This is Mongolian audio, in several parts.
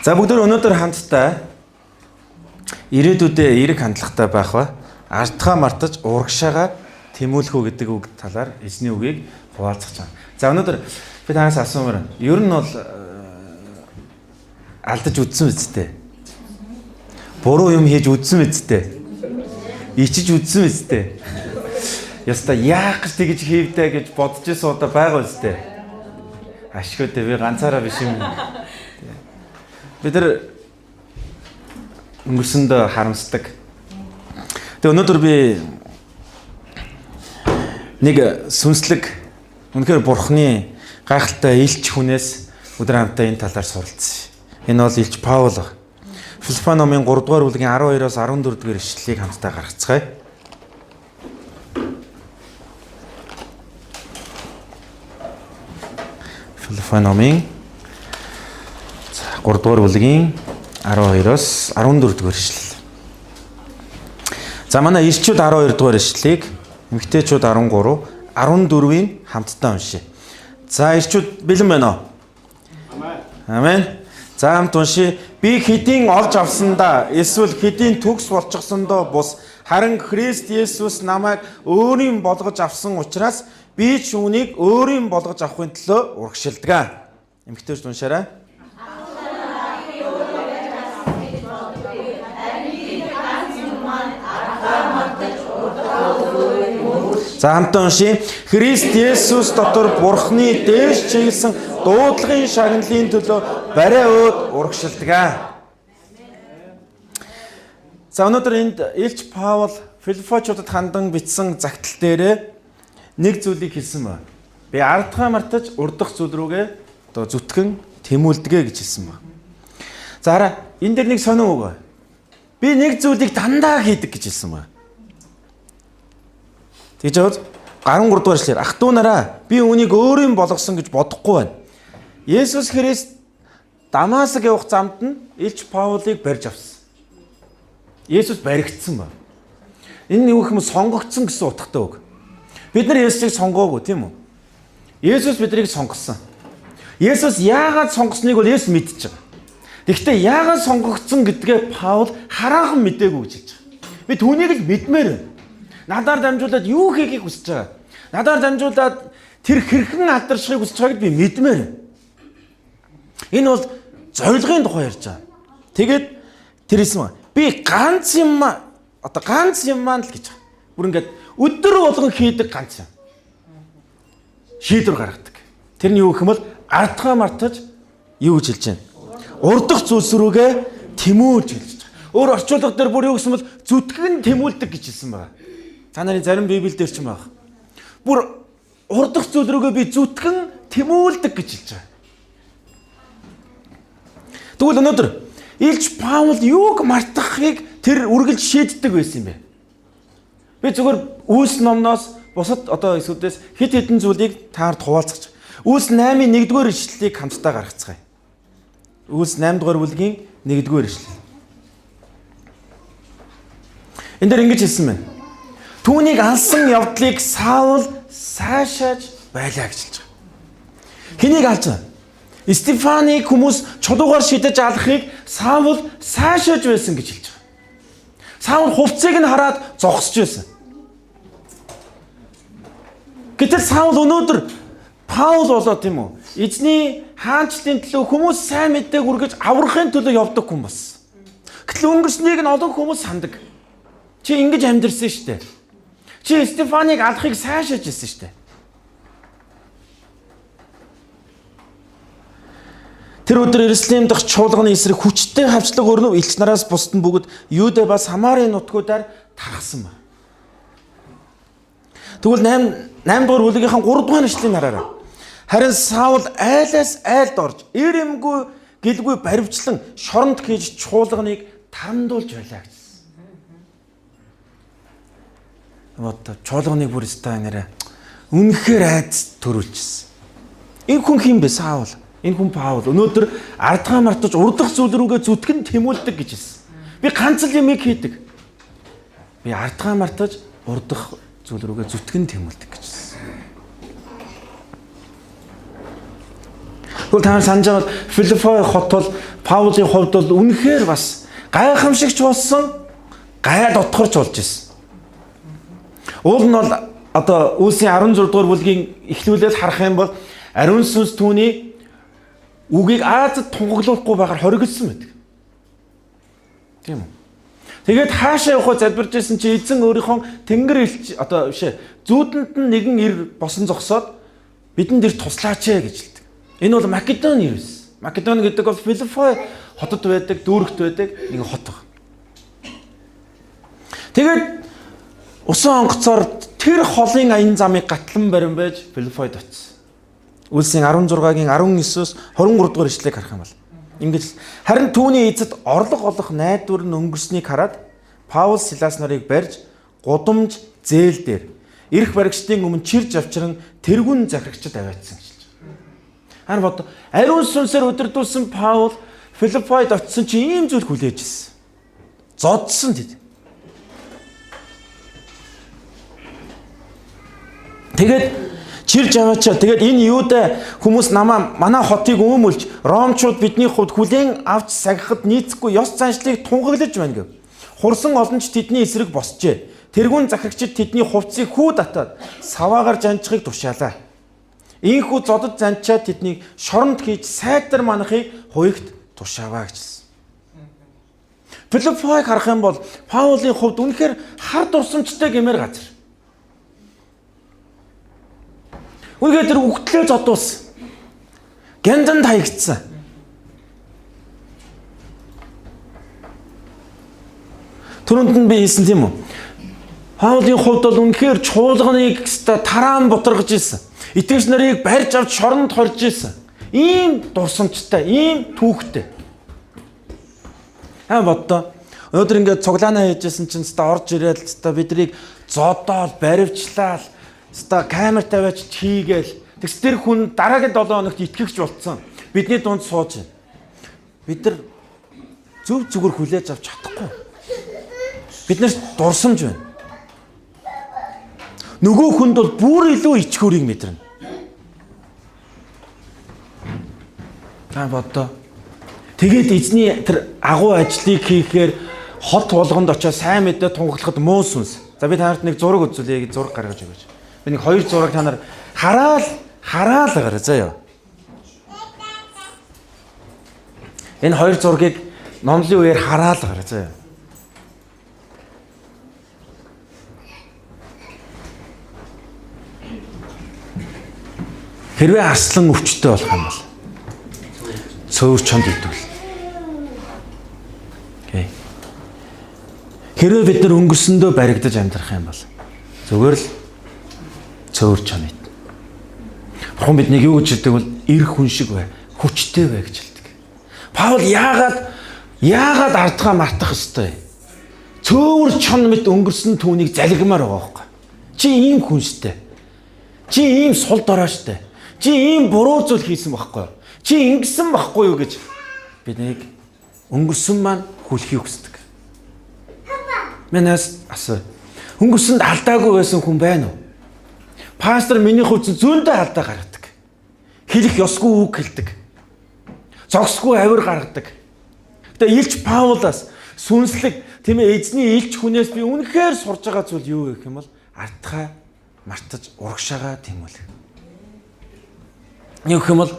За бүгдөө өнөөдөр хамтдаа ирээдүйдээ эерэг хандлагатай байх ба ардхаа мартаж урагшаага тэмүүлэх үү гэдэг үг талаар эзний үгийг хуваалцах байна. За өнөөдөр би танаас асуумаар ер нь бол алдаж үдсэн үсттэй. Буруу юм хийж үдсэн үсттэй. Ичиж үдсэн үсттэй. Яста яах гэж тэгж хийвдэ гэж бодож ирсэн удаа байгаа үсттэй. Ашгүй дээ би ганцаараа биш юм. Бид нар өнгөрсөндөө харамсдаг. Тэгээ өнөөдөр би нэг сүнслэг үнэхээр бурхны гайхалтай илч хүнээс өдөр хамтаа энэ талаар суралцсан. Энэ бол илч Паул. Филиппо номын 3 дугаар бүлгийн 12-оос 14 дугаар ишлэлийг хамтдаа гаргацгаая. Филиппо номын 3 дугаар бүлгийн 12-оос 14 дугаар ишлэл. За манай ирчүүд 12 дугаар ишлэлийг эмэгтэйчүүд 13, 14-ийг хамтдаа уншъя. За ирчүүд бэлэн байна уу? Амен. За хамт уншъя. Би хэдийн олж авсандаа эсвэл хэдийн төгс болчихсондоо бус харин Христ Есүс намайг өөрийн болгож авсан учраас би ч үүнийг өөрийн болгож авахын төлөө урагшилдаг. Эмэгтэйчүүд уншаарай. За хамтаа уншъя. Христ Есүс дотор Бурхны дээш чиглэсэн дуудлагын шагналын төлөө барай өөд урагшилдаг. За өнөөдөр энд Илч Паул Филиппочуудад хандан бичсэн загтал дээрээ нэг зүйлийг хэлсэн ба. Би ардхаа мартаж урдах зүйл рүүгээ одоо зүтгэн тэмүүлдэгэ гэж хэлсэн ба. За хараа энэ дэр нэг сонин үг. Би нэг зүйлийг дандаа хийдэг гэж хэлсэн ба. Тэгж аваад 13 дугаар ишлэр ах トゥ нараа би үүнийг өөрийн болгосон гэж бодохгүй байна. Есүс Христ Дамаск явах замд нь Илч Паулыг барьж авсан. Есүс баригдсан ба. Энэ юу гэх юм сонгогдсон гэсэн утгатай үг. Бид нар Есүсийг сонгоогүй тийм үү? Есүс биднийг сонгосон. Есүс яагаад сонгосныг бол Есүс мэдчихэж байгаа. Тэгэхдээ яагаад сонгогдсон гэдгээ Паул хараахан мэдээгүй гэж хэлж байгаа. Би түүнийг л мэдмээр байна. Надаар дамжуулаад юу хийхийг хүсэж байгаа. Надаар дамжуулаад тэр хэрхэн алдаршихыг хүсэж байгааг би мэдмээр. Энэ бол зорилгын тухай ярьж байгаа. Тэгээд тэр хэлсэн би ганц юм л гэж байгаа. Бүр ингээд өдөр болгон хийдэг ганц юм. Шийдвэр гаргадаг. Тэр нь юу гэх юм бол ардхаа мартаж юу гэж хэлж байна? Урдах зүйлс рүүгээ тэмүүлж хэлж байгаа. Өөр орчуулга дээр бүр юу гэсэн бол зүтгэн тэмүүлдэг гэж хэлсэн байна. Та нарын зарим Библиэл дээр ч юм байна. Бүр урдах зүйл рүүгээ би зүтгэн тэмүүлдэг гэж хэлж байгаа. Тэгвэл өнөөдөр Илч Паул юуг мартахыг тэр үргэлж шийддэг байсан юм бэ? Би зүгээр Үлс номноос бусад одоо эсвүүдээс хэд хэдэн зүйлийг таард хуваалцах. Үлс 8-ийн 1-р ишлэлийг хамтдаа гаргацгаая. Үлс 8-р бүлгийн 1-р ишлэл. Энд дээр ингэж хэлсэн байна. Түүнийг алсан явдлыг Саул сайшааж байлаа гэж хэлж байгаа. Хэнийг алж байгаа? Стефаныг хүмүүс чулуугаар шидэж алахыг Саул сайшааж байсан гэж хэлж байгаа. Саул хувцсыг нь хараад зогсож байсан. Гэтэл Саул өнөөдөр Паул болоо тийм үү? Эзний хаанчлалын төлөө хүмүүс сайн мэдээг үргэж аврахын төлөө явдаг хүн болсон. Гэтэл өнгөрснийг нь олон хүмүүс сандаг. Чи ингэж амьдрсан шүү дээ. Чи Стефаныг алахыг сайшааж ирсэн шүү дээ. Тэр өдөр Иерусалим дахь чуулганы эсрэг хүчтэй хавчлаг өрнөв элч нараас бусд нь бүгд Юудэ ба Самарын нутгуудаар тархсан ба. Тэгвэл 8 дугаар бүлгийнхаа 3 дугаар ишлэлийг хараарай. Харин Саул айлаас айлд орж ирэмгүй гэлгүй баривчлан шоронд хийж чуулганыг тарамдуулж байлаа гэж. Вот чуулганыг бүр өстой нэрэ үнэхээр айц төрүүлчихсэн. Энэ хүн хин бэ Саул? Энэ хүн Паул. Өнөөдөр ардхаа мартаж урдах зүйл рүүгээ зүтгэн тэмүүлдэг гэж хэлсэн. Би ганц л юмыг хийдэг. Би ардхаа мартаж урдах зүйл рүүгээ зүтгэн тэмүүлдэг гэж хэлсэн. Тэгвэл та санаж байгаа Филиппо хот бол Паулын хувьд бол үнэхээр бас гайхамшигч болсон, гай дотгорч болж ирсэн. Уул нь бол одоо Үлсийн 16 дугаар бүлгийн эхлүүлээд харах юм бол ариун сүнс түүний үгийг Азад тунгаглуулахгүй байгаар хоригдсан байдаг. Тийм үү? Тэгээд хаашаа явах залбирж байсан чи эзэн өөрийнхөө тэнгэр элч одоо бишээ зүүдэнд нь нэгэн ир босон зогсоод бидэнд ир туслаач гэж хэлдэг. Энэ бол Македони ир байсан. Македони гэдэг бол Филиппой хотод байдаг, дүүрэгт байдаг нэг хот баг. Тэгээд усан онгоцоор тэр холын аян замыг гатлан барин байж Филиппойд очив. Үлсийн 16-гийн 19-с 23 дугаар ишлэгийг харах юм бол ингэж харин түүний эцэд орлого олох найдвар нь өнгөрснийг хараад Паул Силас нарыг барьж гудамж зээл дээр эрх баригчдын өмнө чирж авчран тэргүүн захирагчид аваадсан гэж. Харин бод ариун сүнсээр өдөрдүүлсэн Паул Филиппойд очисон чи ийм зүйл хүлээж ирсэн. Зодсон тэд. Тэгээд чирж аваачаа. Тэгээд энэ юудаа хүмүүс манай хотыг өмөлж ромчууд бидний хувьд хүлээн авч сахихад нийцэхгүй ёс заншлыг тунгаглаж байна гэв. Хурсан олонч тэдний эсрэг босчээ. Тэргүүн захирагчид тэдний хувцсыг хүү татаад саваагаар жанчхыг тушаалаа. Ийхүү зодод занчаад тэднийг шоронд хийж сайдар манахыг хуйгт тушааваа гэжсэн. Филиппойг харах юм бол Паулын хувьд үнэхээр хар дурсамжтай гэмээр газар. Үгээр тэр үгтлээ зодуулсан. Гяндан таягдсан. Түрүүнд нь би хэлсэн тийм үү? Паулын хувьд бол үнэхээр чуулганыг тараан бутаргаж ирсэн. Итгэгч нарыг барьж авч шоронд хорж ирсэн. Ийм дурсамжтай, ийм түүхтэй. Боддоо. Өнөөдөр ингээд цуглаанаа хийжсэн чинь орж ирээд биднийг зодоод баривчлал камер тавиач хийгээл тэгс тэр хүн дараагийн 7 хоногт итгэгч болцсон. Бидний дунд сууж байна. Бид нар зөв зүгээр хүлээж авч чадахгүй. Биднээс дурсамж байна. Нөгөө хүнд бол бүр илүү ичхүүрийг мэдэрнэ. Боддоо. Тэгээд эзний тэр агуу ажлыг хийхээр хот болгонд очиж сайн мэдээ тунгаглахад муу сүнс. За би танарт нэг зураг үзүүлье. Зураг гаргаж өгөөч. Би нэг 2 зураг та нар хараал гараа заяа. Энэ 2 зургийг номлын үеэр хараал гараа заяа. Хэрвээ арслан өвчтөй болох юм бол цөөр чонд идвэл. Окей. Хэрвээ бид нар өнгөрсөндөө баригдаж амьдрах юм бол зүгээр л цөөр чонд ид. Бурхан биднийг юу гэж хэлдэг бол эр хүн шиг бай, хүчтэй бай гэж хэлдэг. Паул яагаад ардгаа мартах ёстой? Цөөр чон мэт өнгөрсөн түүнийг залгимаар байгаа байхгүй. Чи ийм хүн штэ. Чи ийм сул дорой штэ. Чи ийм буруу зүйл хийсэн байхгүй. Чи ингэсэн байхгүй юу гэж биднийг өнгөрсөн маань хүлхийг хүсдэг. Манайс асуу. Өнгөрсөнд алдаагүй байсан хүн байна уу? Пастор миний хувьд зөндөө алдаа гаргадаг. Хэлэх ёсгүй үг хэлдэг. Зогсгүй авир гаргадаг. Гэтэ Илч Паулаас сүнслэг тийм ээ эзний илч хүнээс би үнэхээр сурж байгаа зүйл юу гэх юм бол артхаа мартаж урагшаага тийм үл. Юу гэх юм бол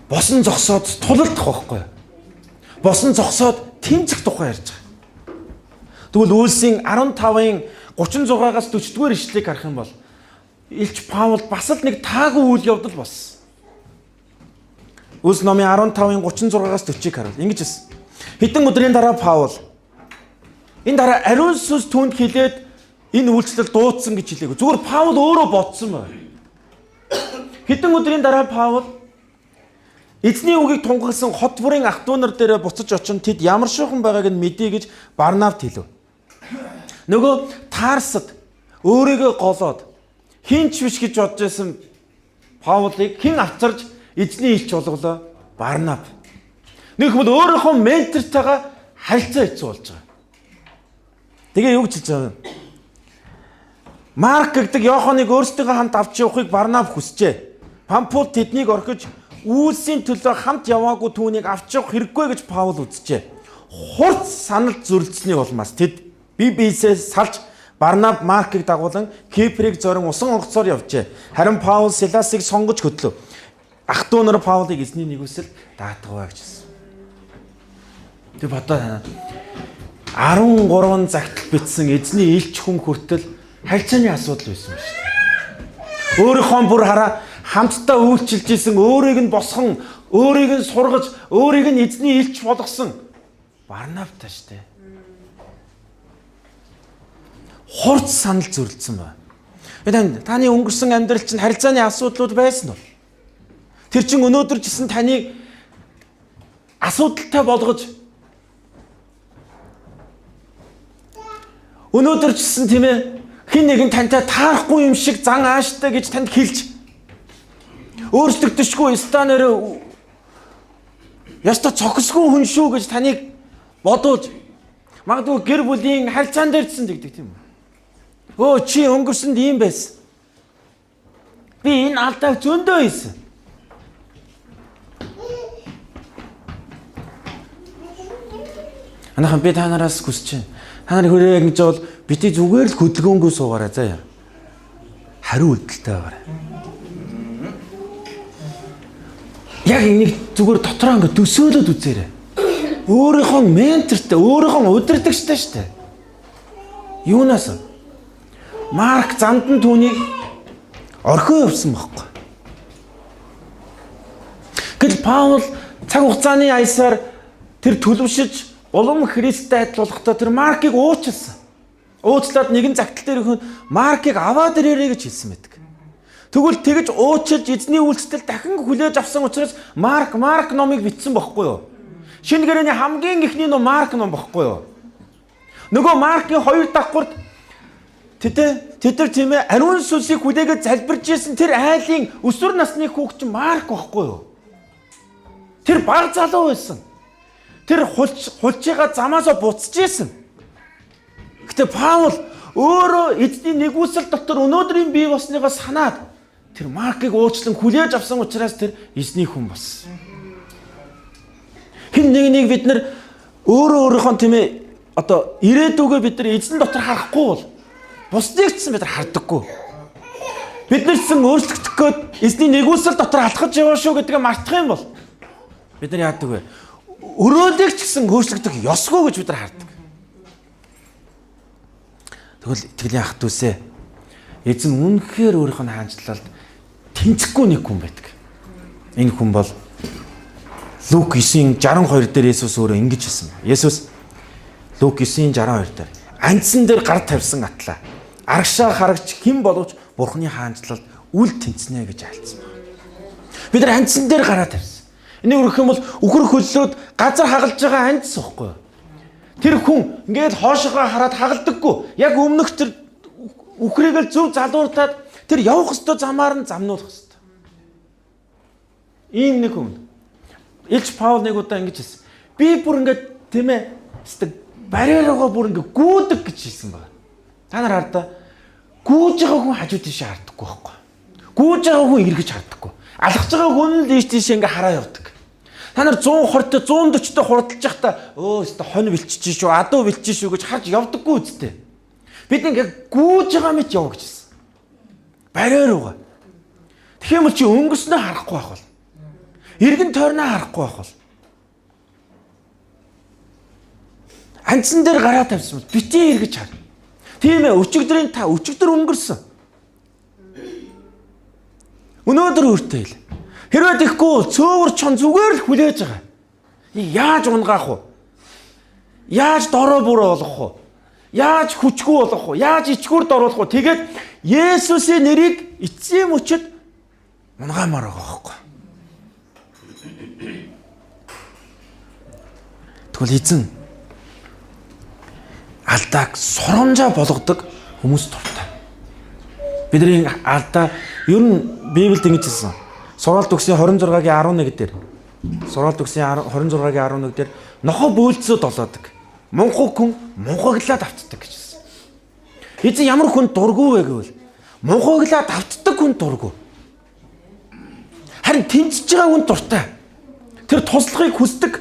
босон зогсоод тулалдах байхгүй. Босон зогсоод тэмцэх тухай ярьж байгаа. Тэгвэл Үлсийн 15-ын 36-аас 40-р ишлэгийг харах юм бол Илч Паул бас л нэг таагүй үйл явдал болсон. Үлс номын 15-ын 36-аас 40-ыг харуул. Ингэж хэлсэн. Хэдэн өдрийн дараа Паул энэ дараа ариун сүнс түүнд хэлээд энэ үйлчлэл дуудсан гэж хэлээгүү. Зүгээр Паул өөрөө бодсон байна. Хэдэн өдрийн дараа Паул эзний үгийг тунхагласан хот бүрийн ах トゥ нар дээр буцаж очин тэд ямар шуухан байгааг нь мэдээ гэж Барнавт хэлв. Нөгөө Тарсад өөрийгөө голоод хинч биш гэж бодож байсан Паулыг хэн авчирж эзний илч болголоо? Барнав. Нэг хүмүүс өөрийнхөө ментортойгоо харилцаа хэцүү болж байгаа. Тэгээ юу гэж хэлж байгаа вэ? Марк гэдэг Йоханыг өөрсдийнхөө хамт авч явахыг Барнав хүсжээ. Памфул тэднийг орхиж Үйлсийн төлөө хамт яваагүй түүнийг авч явах хэрэггүй гэж Паул үзжээ. Хурц санал зүрлцсэний улмаас тэд бие биесээ салж Барнаб Маркийг дагуулan Киприйг зорин усан онгоцоор явжээ. Харин Паул Силасыг сонгож хөтлөв. Ах トゥ нар Паулыг эзний нэгүсэл даатгаваа гэж хэлсэн. Тэг бодоо танаа. 13 загтал бичсэн эзний илч хүн хүртэл харьцааны асуудал байсан ба шүү дээ. Өөрийнхөө бүр хараа хамтдаа үйлчилж исэн, өөрийг нь босгон, өөрийг нь сургаж, өөрийг нь эзний илч болгосон Барнабтай шүү дээ. Хурц санал зүрлцсэн ба. Таны өнгөрсөн амьдрал чинь харилцааны асуудлууд байсан уу? Тэр чинь өнөөдөр ч гэсэн таныг асуудалтай болгож өнөөдөр ч гэсэн тийм ээ хэн нэгэн тантай таарахгүй юм шиг зан ааштай гэж танд хэлж өөрсдөгдөшгүй станаар яста цогсгүй хүн шүү гэж таныг бодуулж магадгүй гэр бүлийн харилцаан дээр ч тэгдэг тийм үү? Өө чи өнгөрсөнд ийм байсан. Би энэ алдааг зөндөө хийсэн. Анаахан би та нараас хүсэж байна. Та нар хүрээ ингэж бол бити зүгээр л хөдөлгөөнгөө суугаарай заа. Хариу үйлдэлтэй байгаарай. Яг энийг зүгээр дотроо ингэ төсөөлөд үзээрэй. Өөрийнхөө ментортой, өөрийнхөө удирдагчтай штэ. Юунаас? Марк замд нь түүнийг орхио явсан байхгүй. Гэтэл Паул цаг хугацааны аясаар тэр төлөвшөж улам Христтэй адилуулахдаа тэр Маркийг уучлсан. Уучлаад нэгэн загтал дээр хүн Маркийг аваад ирээрэй гэж хэлсэн байдаг. Тэгвэл тэгж уучлж эзний үйлчлэл дахин хүлээж авсан учраас Марк номыг бичсэн байхгүй юу? Шинэ гэрээний хамгийн эхний ном Марк ном байхгүй юу? Нөгөө Маркийн хоёр давхурд тэд нар тийм ээ ариун сүнсийг хүлээгээд залбирж исэн тэр айлын өсвөр насны хүүхд чинь Марк байхгүй юу? Тэр баг залуу байсан. Тэр хулчигаа замаасаа буцаж исэн. Гэтэ Паул өөрөө эзний нэгүсэл дотор өнөөдрийн бие болсныгоо санаад тэр Маркийг уучлан хүлээж авсан учраас тэр эзний хүн болсон. Хэн нэг бид нар өөрийнхөө тийм ээ одоо ирээдүгөө бид нар эзэн дотор харахгүй бол бусдыг ч бид нар хардаггүй. Бид нар ч өөрчлөгдөх гээд эзний нэгүсэл дотор алхаж яваа шүү гэдгээ мартах юм бол бид нар яадаг вэ? Өрөөлөг ч гэсэн өөрчлөгдөх ёсгүй гэж бид нар хардаг. Тэгвэл итгэлийн ах дүүсээ эзэн үнэхээр өөрийнх нь хаанчлалд тэнцэхгүй нэг хүн байдаг. Энэ хүн бол Лук 9:62 дээр Есүс өөрөө ингэж хэлсэн. Есүс Лук 9:62 дээр анцсан дээр гар тавьсан атлаа. Арагшаа харагч хэн боловч Бурхны хаанчлалд үл тэнцэнэ гэж айлцсан байна. Бид нар анцсан дээр гараа тавьсан. Энийг өргөх юм бол үхэр хөллөөд газар хагалж байгаа анц واخгүй юу? Тэр хүн ингээд хоошоогоо хараад хагалдаггүй. Яг өмнөх тэр үхрийг л зөв залууртаад тэр явах ёстой замаар нь замнуулах ёстой. Ийм нэг хүн. Илч Паул нэг удаа ингэж хэлсэн. Би бүр ингээд тийм ээ барьерогоо бүр ингээд гүйдэг гэж хэлсэн байна. Та нар хардаа гүйж байгаа хүн хажуу тийшээ хардаггүй байхгүй. Гүйж байгаа хүн эргэж хардаггүй. Алхаж байгаа хүн л ийш тийшээ ингээд хараа явдаг. Та нар 120-т 140-т хурдалж явахдаа өөстө хонь бэлчиж шүү, адуу бэлчиж шүү гэж харж явдаггүй үсттэй. Бид ингээд гүйж байгаа мэт яв гэж хэлсэн. Барьерогоо. Тэгэх юм чи өнгөснөө харахгүй байх бол. Иргэн тойрноо харахгүй байх бол. Анцсан дээр гараа тавьсан бол битээ эргэж хар. Тийм ээ, өчигдрийн та өчигдөр өнгөрсөн. Өнөөдөр өөртөө хэл. Хэрвээ тэгэхгүй цөөвөр чон зүгээр л хүлээж байгаа. Яаж унгаах вэ? Яаж дорой бүрээ болгох вэ? Яаж хүчгүй болгох вэ? Яаж ичгүүрд оруулах вэ? Тэгээд Есүсийн нэрийг эцсийн мөчөд унгаамаар байгаа байхгүй. Тэгвэл эзэн алдааг сурамжаа болгодог хүмүүс дуртай. Бидний алдаа ер нь Библиэд ингэж хэлсэн. Сургаалт өгсөн 26-гийн 11 дээр. Сургаалт өгсөн 26-гийн 11 дээр нохо бөөлцөө долоодог. Мунхаг хүн мунхаглаад автдаг гэж хэлсэн. Эзэн ямар хүн дургүй вэ гэвэл мунхаглаад автдаг хүн дургүй. Харин тэмцэж байгаа хүн дуртай. Тэр туслахыг хүсдэг.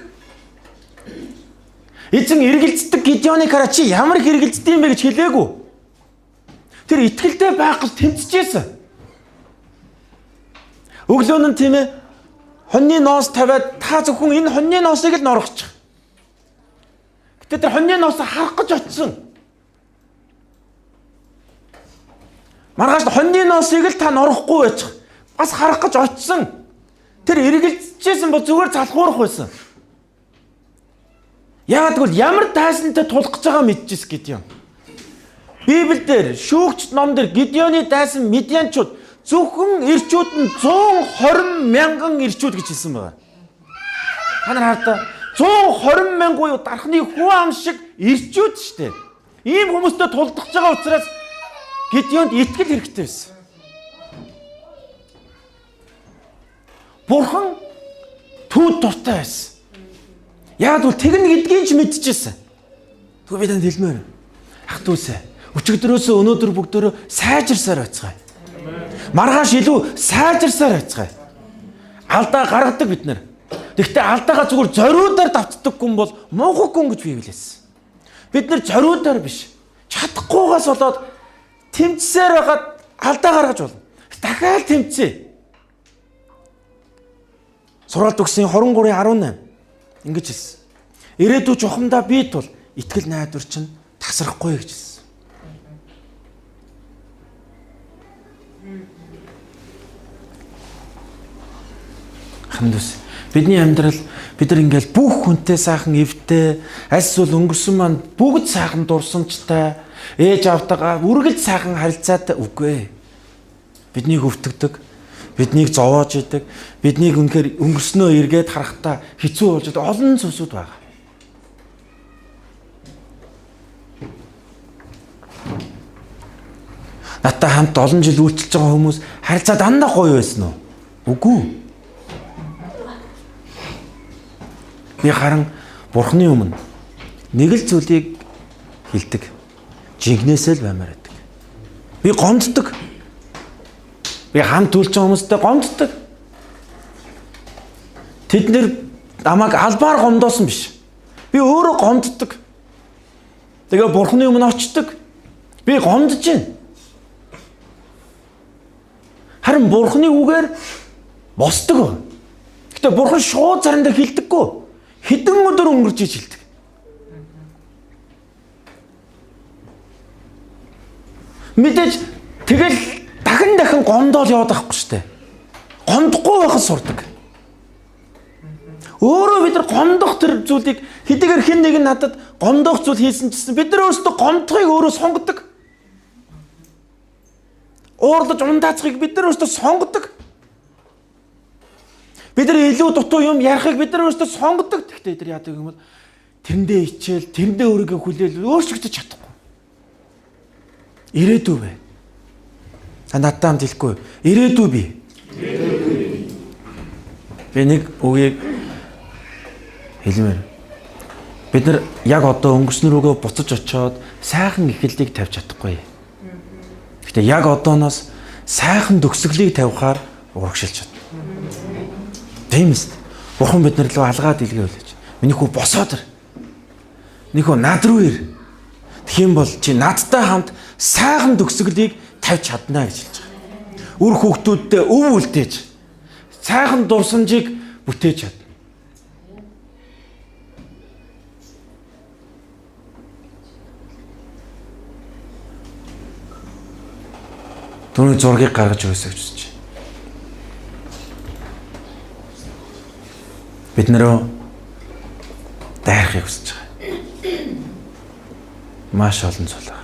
Эзэн эргэлздэг Гидеоныг хараа чи ямар их эргэлздэг юм бэ гэж хэлээгүй. Тэр итгэлтэй байх гэж тэмцэжсэн. Өглөө нь тийм ээ хоньны ноос тавиад та зөвхөн энэ хоньны ноосыг л норгочих. Гэтэ тэр хоньны ноосоо харах гэж очсон. Маргааш хоньны ноосыг л та норгохгүй байж. Бас харах гэж очсон. Тэр эргэлзэжсэн бол зүгээр залхуурах байсан. Яагаад гэвэл ямар дайсантай тулах гэж байгаа мэдчихсэн Гидеон. Библиэлд шүүгч ном дээр Гидеоны дайсан Медианчууд зөвхөн ирчүүд нь 120 мянган ирчүүд гэж хэлсэн байна. Та нар хардаа 120 мянган буюу дархны хүн ам шиг ирчүүд шүү дээ. Ийм хүмүүстэй тулдах байгаа учраас Гидеонд итгэл хэрэгтэй байсан. Бурхан түүд дуртай байсан. Яг бол тэгнэ гэдгийг ч мэдчихсэн. Тэгвэл би танд хэлмээр. Ах дүүсээ өчигдрөөсөө өнөөдөр бүгдөө сайжирсаар байцгаая. Маргааш илүү сайжирсаар байцгаая. Алдаа гаргадаг бид нар. Гэхдээ алдаагаа зүгээр зориудаар давтдаг хүн бол муухай хүн гэж биелээсэн. Бид нар зориудаар биш. Чадахгүйгаас болоод тэмцсээр байгаад алдаа гаргаж болно. Дахиад тэмцээ. Сургаалт өгсөн 23:18 ингэж хэлсэн. Ирээдүйн чухамдаа бий тул итгэл найдвар чинь тасрахгүй гэж хэлсэн. Хандус. Бидний амьдрал бид нар ингээл бүх хүнтэй сайхан эвтэй, аль эсвэл өнгөрсөн маань бүгд сайхан дурсамжтай, ээж автагаа үргэлж сайхан харилцаатай үгүй. Биднийг өвтгдөг, биднийг зовоож идэг, биднийг үнэхээр өнгөрснөө эргээд харахтаа хэцүү болж идэг олон зүйлсүүд байгаа. Надтай хамт олон жил үйлчилж байгаа хүмүүс харилцаа дандаа гоё байсан уу? Үгүй. Би харин Бурхны өмнө нэг л зүйлийг хэлдэг. Жинхнээсээ л баймаар байдаг. Би гомддог. Би хамт үйлч байгаа хүмүүстэй гомддог. Тэд нэр намайг албаар гомдоосон биш. Би өөрөө гомддог. Тэгээ Бурхны өмнө очдог. Би гомдож байна. Харин Бурхны үгээр босдог. Гэтэ Бурхан шууд заримдаа хэлдэггүй. Хэдэн өдөр өнгөрч иж хэлдэг. Мэдээж тэгэл дахин гомдоол яваад байхгүй шүү дээ. Гомдохгүй байхад сурдаг. Өөрөө бид нар гомдох тэр зүйлийг хэдийгээр хэн нэг нь надад гомдох зүйл хийсэн гэсэн бид нар өөрсдөө гомдохыг өөрөө сонгодог. Уурлаж ундаацхыг бид нар өөрсдөө сонгодог. Бид нар илүү дутуу юм ярихыг бид нар өөрсдөө сонгодог. Гэхдээ тэр яадаг юм бол тэрэндээ ичээл, тэрэндээ өөрийгөө хүлээл өөрчлөгдөж чадахгүй. Ирээдүй бай. Та надтай хамт хэлэхгүй. Ирээдүй би. Би нэг үгийг хэлмээр. Бид нар яг одоо өнгөрсөн рүүгээ буцаж очиод сайхан эхлэлийг тавьж чадахгүй. Гэхдээ яг одооноос сайхан төгсгөлийг тавихаар урагшилж чадна. Тийм ээ. Бурхан бид нар руу алгаад илгээ үлээж. Миний хүү босоод ир. Миний хүү над руу ир. Тэгхийн бол чи надтай хамт сайхан төгсгөлийг тавьж чадна гэж хэлж байгаа. Үр хүүхдүүдтэй өв үлдээж сайхан дурсамжийг бүтээж чадна. Түүний зургийг гаргаж өгөөсэй гэж үзэж. Бид нэрөө дайрахыг хүсэж байгаа. Маш олон зүйл байна.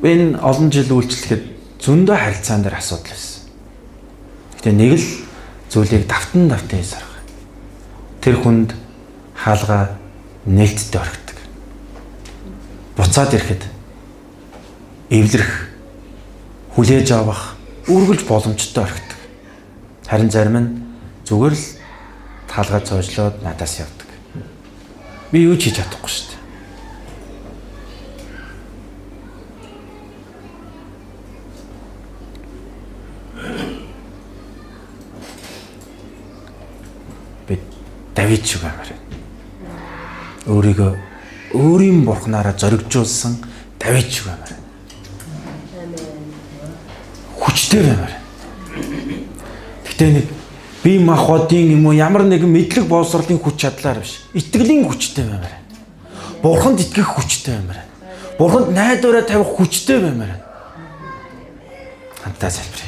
Энэ олон жил үйлчлэхэд зөндөө харилцаан дээр асуудал байсан. Гэтэ нэг л зүйлийг давтан хийсарах. Тэр хүнд хаалгаа нээлттэй орхидог. Буцаад ирэхэд эвлэрэх, хүлээж авах, үргэлж боломжтой орхидог. Харин зарим нь зүгээр л хаалгаа цоожлоод надаас явдаг. Би юу ч хийж чадахгүй шүү дээ. Давид шиг баймаар байна. Өөрийгөө өөрийн бурхнаараа зоригжуулсан Давид шиг баймаар байна. Хүчтэй баймаар байна. Гэтэ нэг бие махбодын юм уу ямар нэгэн мэдлэг боловсролын хүч чадлаар биш. Итгэлийн хүчтэй баймаар байна. Бурханд итгэх хүчтэй баймаар байна. Бурханд найдвараа тавих хүчтэй баймаар байна. Хамтдаа залбирая.